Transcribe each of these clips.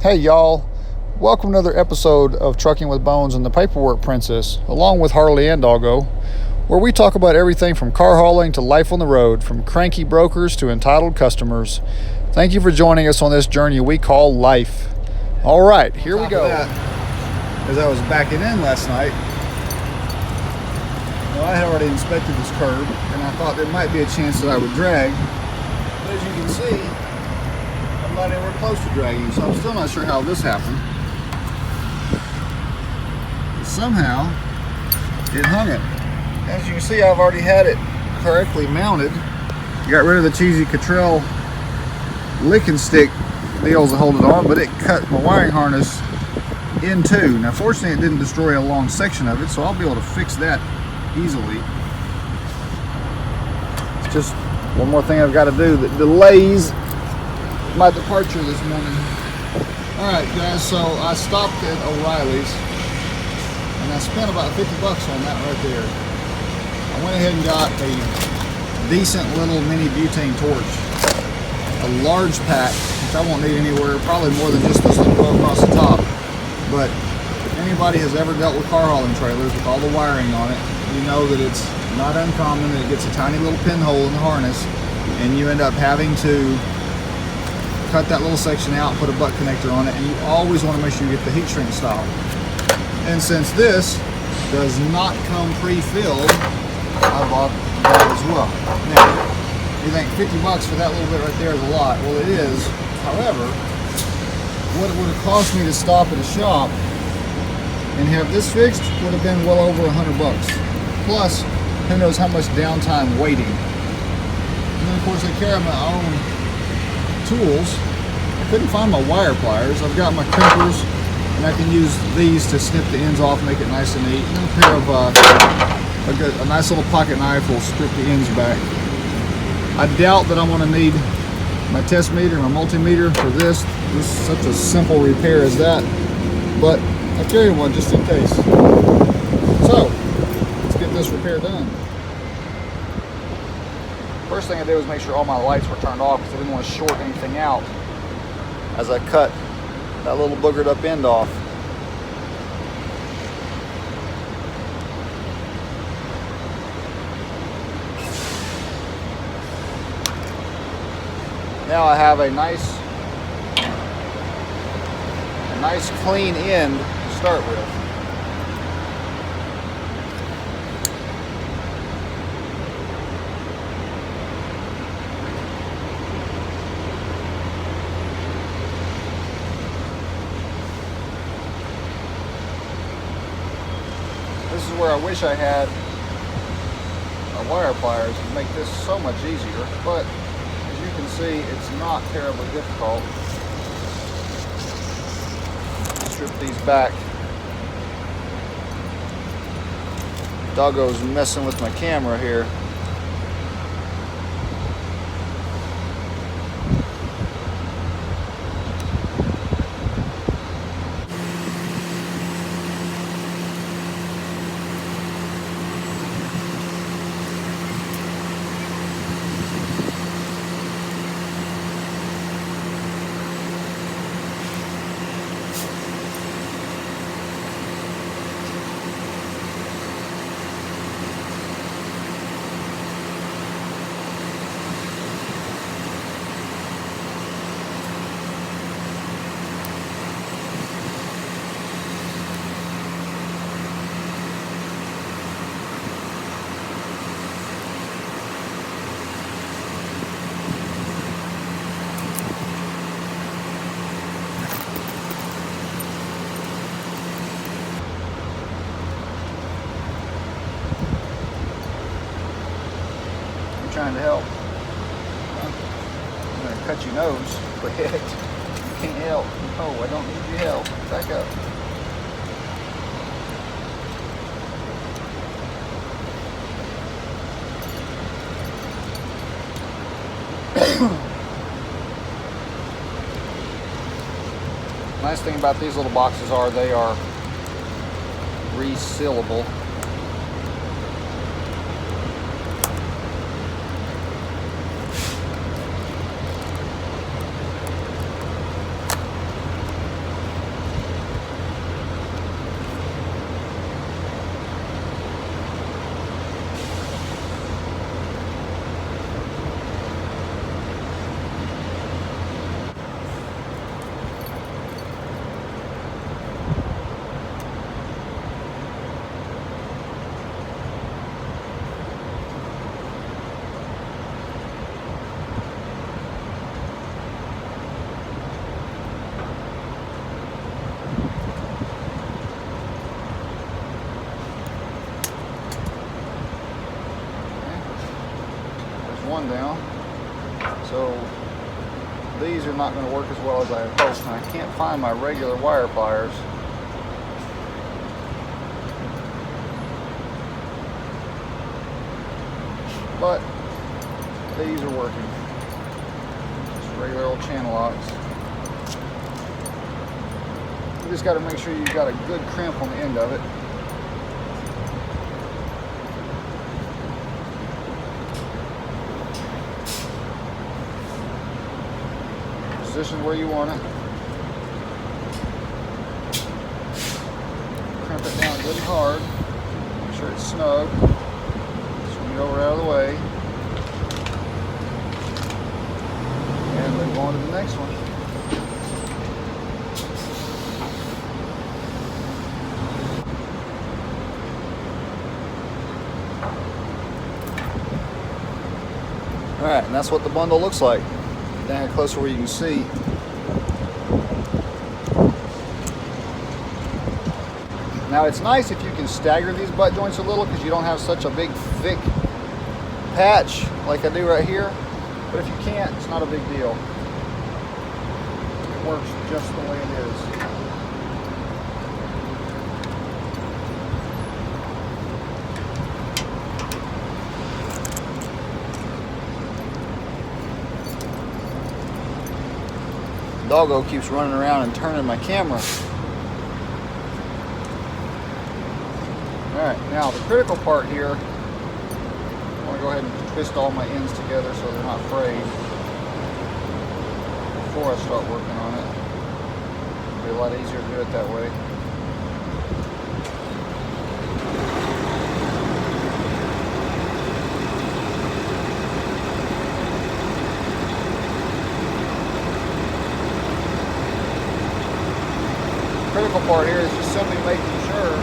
Hey y'all, welcome to another episode of Trucking with Bones and the Paperwork Princess, along with Harley and Doggo, where we talk about everything from car hauling to life on the road, from cranky brokers to entitled customers. Thank you for joining us on this journey we call life. All right, here we go. As I was backing in last night, I had already inspected this curb, and I thought there might be a chance that I would drag. But as you can see, I'm not anywhere close to dragging, so I'm still not sure how this happened. But somehow, it hung it. As you can see, I've already had it correctly mounted. Got rid of the cheesy Cottrell licking stick deals that hold it on, but it cut my wiring harness in two. Now, fortunately, it didn't destroy a long section of it, so I'll be able to fix that easily. It's just one more thing I've got to do that delays my departure this morning. Alright guys, so I stopped at O'Reilly's and I spent about 50 bucks on that right there. I went ahead and got a decent little mini butane torch, a large pack, which I won't need anywhere, probably more than just this little row across the top. But if anybody has ever dealt with car hauling trailers with all the wiring on it, you know that it's not uncommon that it gets a tiny little pinhole in the harness and you end up having to cut that little section out, put a butt connector on it, and you always want to make sure you get the heat shrink style. And since this does not come pre-filled, I bought that as well. Now, you think 50 bucks for that little bit right there is a lot. Well, it is. However, what it would have cost me to stop at a shop and have this fixed would have been well over 100 bucks. Plus, who knows how much downtime waiting. And then, of course, I carry my own tools. I couldn't find my wire pliers. I've got my crimpers, and I can use these to snip the ends off, make it nice and neat. And then a pair of a nice little pocket knife will strip the ends back. I doubt that I'm going to need my test meter, my multimeter for this. This is such a simple repair as that, but I carry one just in case. So let's get this repair done. First thing I did was make sure all my lights were turned off because I didn't want to short anything out as I cut that little boogered up end off. Now I have a nice clean end to start with. This is where I wish I had my wire pliers to make this so much easier, but as you can see, it's not terribly difficult. Strip these back. Doggo's messing with my camera here. Trying to help. I'm going to cut your nose, but you can't help. Oh, I don't need your help. Back up. Nice thing about these little boxes are they are resealable. one down. So these are not going to work as well as I had hoped, and I can't find my regular wire pliers. But these are working. Just regular old channel locks. You just got to make sure you've got a good crimp on the end of it. Position where you want it. Crimp it down good and hard. Make sure it's snug. Swing it over out of the way. And move on to the next one. Alright, and that's what the bundle looks like. Down here closer where you can see. Now it's nice if you can stagger these butt joints a little because you don't have such a big thick patch like I do right here. But if you can't, it's not a big deal. It works just the way it is. Doggo keeps running around and turning my camera. Alright, now the critical part here, I want to go ahead and twist all my ends together so they're not frayed before I start working on it. It'll be a lot easier to do it that way. Critical part here is just simply making sure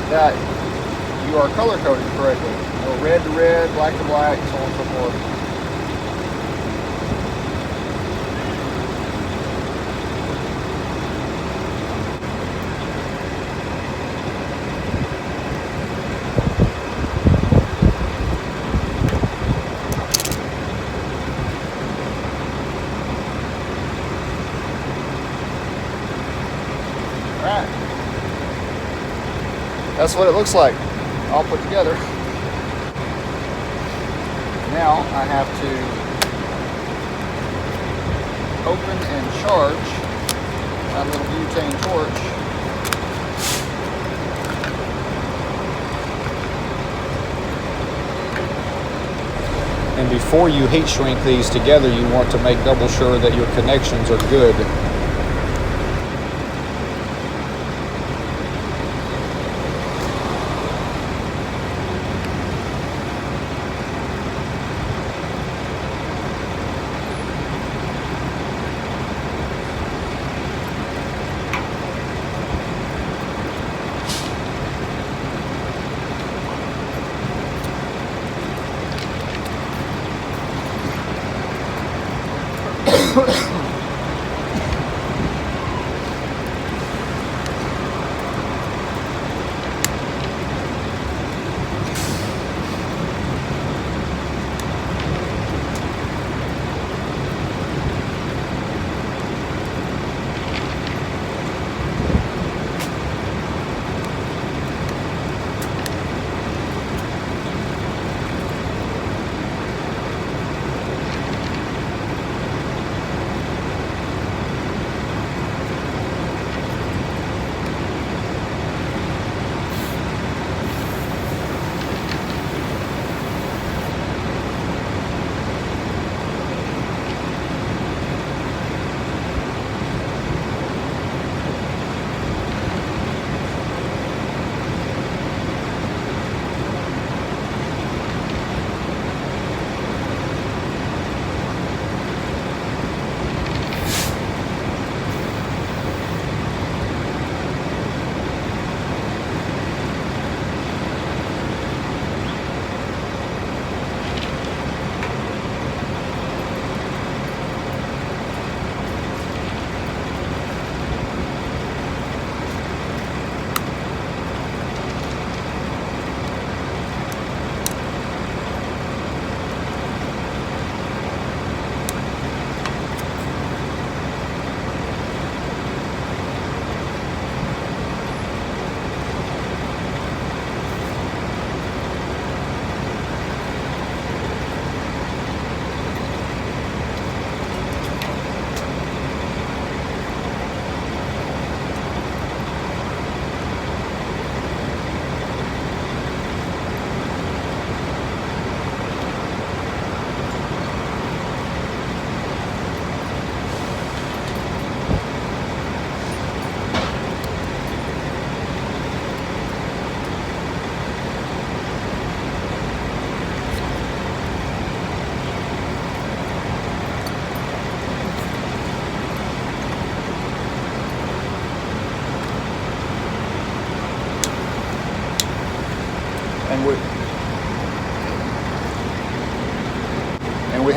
that you are color coded correctly. You know, red to red, black to black, so on and so forth. Alright. That's what it looks like, all put together. Now I have to open and charge my little butane torch. And before you heat shrink these together, you want to make double sure that your connections are good.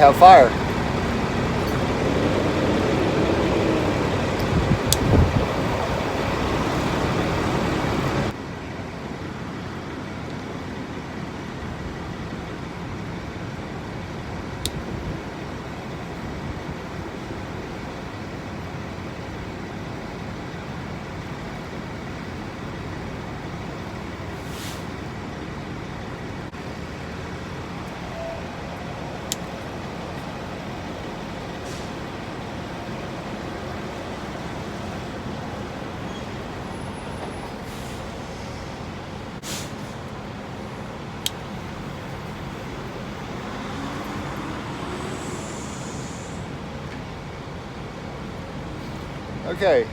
have fire. Okay,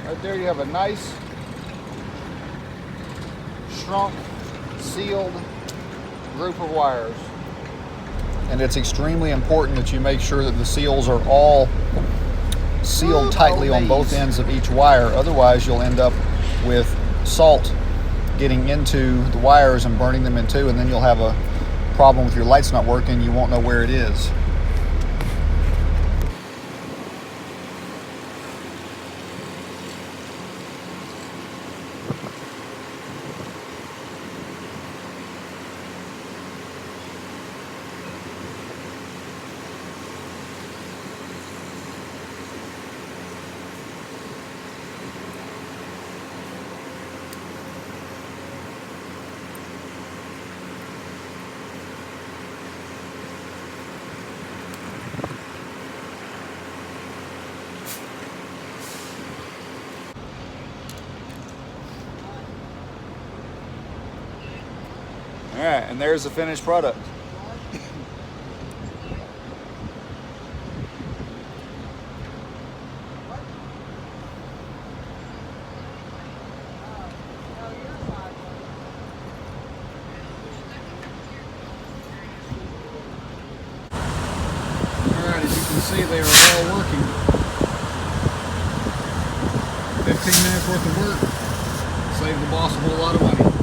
right there you have a nice, shrunk, sealed group of wires. And it's extremely important that you make sure that the seals are all sealed tightly on both ends of each wire. Otherwise, you'll end up with salt getting into the wires and burning them in two, and then you'll have a problem with your lights not working. You won't know where it is. All right, and there's the finished product. All right, as you can see, they are all working. 15 minutes worth of work. Saved the boss a whole lot of money.